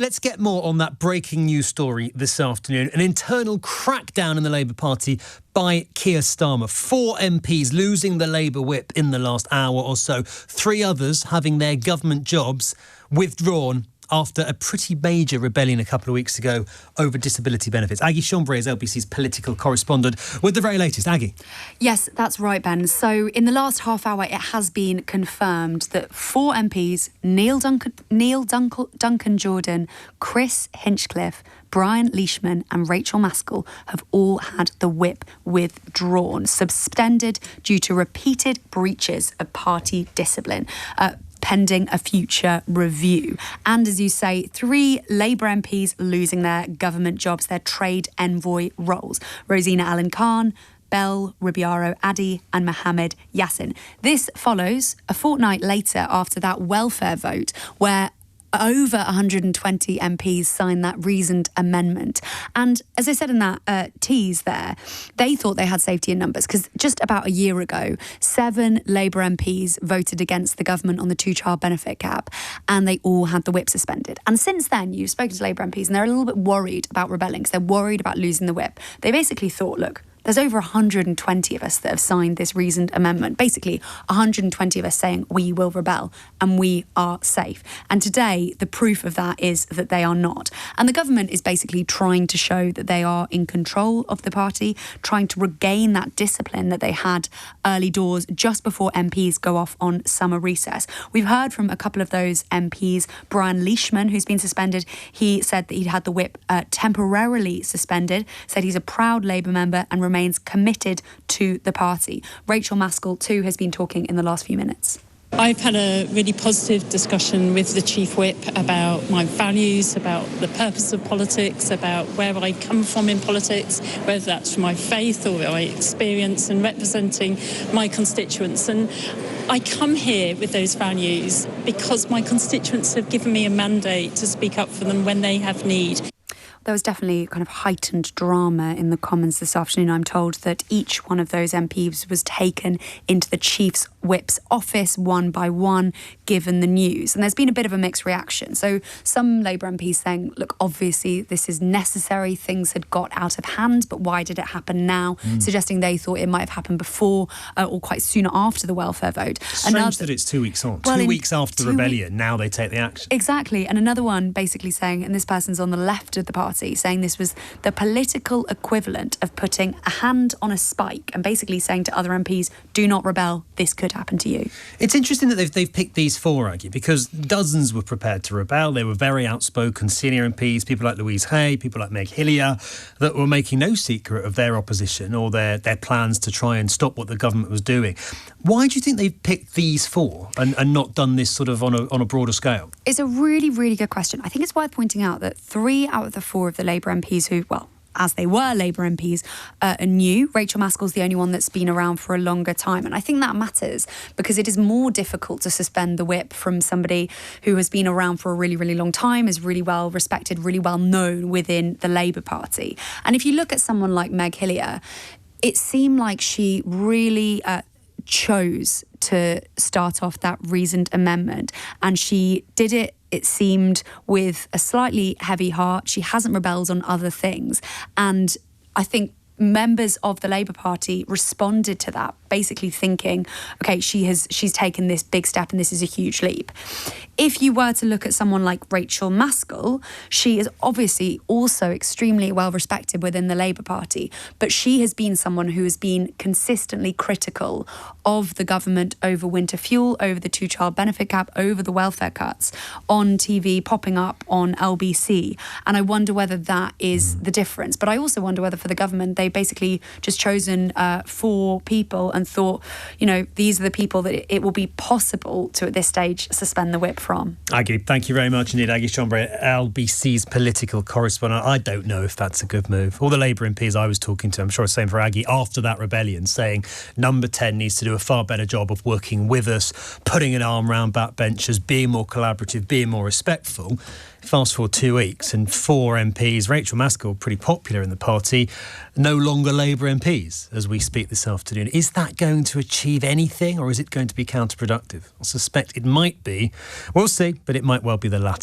Let's get more on that breaking news story this afternoon. An internal crackdown in the Labour Party by Keir Starmer. 4 MPs losing the Labour whip in the last hour or so. 3 others having their government jobs withdrawn after a pretty major rebellion a couple of weeks ago over disability benefits. Aggie Chambray is LBC's political correspondent with the very latest. Aggie. Yes, that's right, Ben. So in the last half hour, it has been confirmed that 4 MPs, Duncan-Jordan, Chris Hinchcliff, Brian Leishman and Rachael Maskell have all had the whip withdrawn, suspended due to repeated breaches of party discipline. Pending a future review. And as you say, 3 Labour MPs losing their government jobs, their trade envoy roles. Rosina Allen-Khan, Bell, Rubiaro Addy and Mohammed Yassin. This follows a fortnight later after that welfare vote where over 120 MPs signed that reasoned amendment. And as I said in that tease there, they thought they had safety in numbers because just about a year ago, 7 Labour MPs voted against the government on the 2-child benefit cap and they all had the whip suspended. And since then, you've spoken to Labour MPs and they're a little bit worried about rebelling because they're worried about losing the whip. They basically thought, look, there's over 120 of us that have signed this reasoned amendment. Basically, 120 of us saying we will rebel and we are safe. And today, the proof of that is that they are not. And the government is basically trying to show that they are in control of the party, trying to regain that discipline that they had early doors just before MPs go off on summer recess. We've heard from a couple of those MPs. Brian Leishman, who's been suspended, he said that he'd had the whip temporarily suspended, said he's a proud Labour member and remains committed to the party. Rachael Maskell, too, has been talking in the last few minutes. I've had a really positive discussion with the Chief Whip about my values, about the purpose of politics, about where I come from in politics, whether that's from my faith or my experience and representing my constituents. And I come here with those values because my constituents have given me a mandate to speak up for them when they have need. There was definitely kind of heightened drama in the Commons this afternoon. I'm told that each one of those MPs was taken into the Chief's Whip's office one by one, given the news. And there's been a bit of a mixed reaction. So some Labour MPs saying, look, obviously this is necessary. Things had got out of hand, but why did it happen now? Suggesting they thought it might have happened before or quite soon after the welfare vote. Strange that it's 2 weeks on. Well, 2 weeks after the rebellion, now they take the action. Exactly. And another one basically saying, and this person's on the left of the party, saying this was the political equivalent of putting a hand on a spike and basically saying to other MPs, do not rebel, this could happen to you. It's interesting that they've picked these 4, Aggie, because dozens were prepared to rebel. They were very outspoken senior MPs, people like Louise Hay, people like Meg Hillier, that were making no secret of their opposition or their plans to try and stop what the government was doing. Why do you think they've picked these 4 and not done this sort of on a broader scale? It's a really, really good question. I think it's worth pointing out that 3 out of the 4 of the Labour MPs who, well, as they were Labour MPs, are new. Rachael Maskell's the only one that's been around for a longer time. And I think that matters because it is more difficult to suspend the whip from somebody who has been around for a really, really long time, is really well respected, really well known within the Labour Party. And if you look at someone like Meg Hillier, it seemed like she really chose to start off that reasoned amendment. And she did it seemed, with a slightly heavy heart. She hasn't rebelled on other things. And I think members of the Labour Party responded to that, basically thinking, OK, she's taken this big step and this is a huge leap. If you were to look at someone like Rachael Maskell, she is obviously also extremely well respected within the Labour Party, but she has been someone who has been consistently critical of the government over winter fuel, over the 2-child benefit cap, over the welfare cuts, on TV, popping up on LBC. And I wonder whether that is the difference. But I also wonder whether for the government, they basically just chosen 4 people and thought, you know, these are the people that it will be possible to, at this stage, suspend the whip from. Aggie, thank you very much indeed. Aggie Chambray, LBC's political correspondent. I don't know if that's a good move. All the Labour MPs I was talking to, I'm sure it's the same for Aggie, after that rebellion, saying number 10 needs to do a far better job of working with us, putting an arm around backbenchers, being more collaborative, being more respectful. Fast forward 2 weeks and 4 MPs, Rachael Maskell, pretty popular in the party, no longer Labour MPs as we speak this afternoon. Is that going to achieve anything or is it going to be counterproductive? I suspect it might be. We'll see, but it might well be the latter.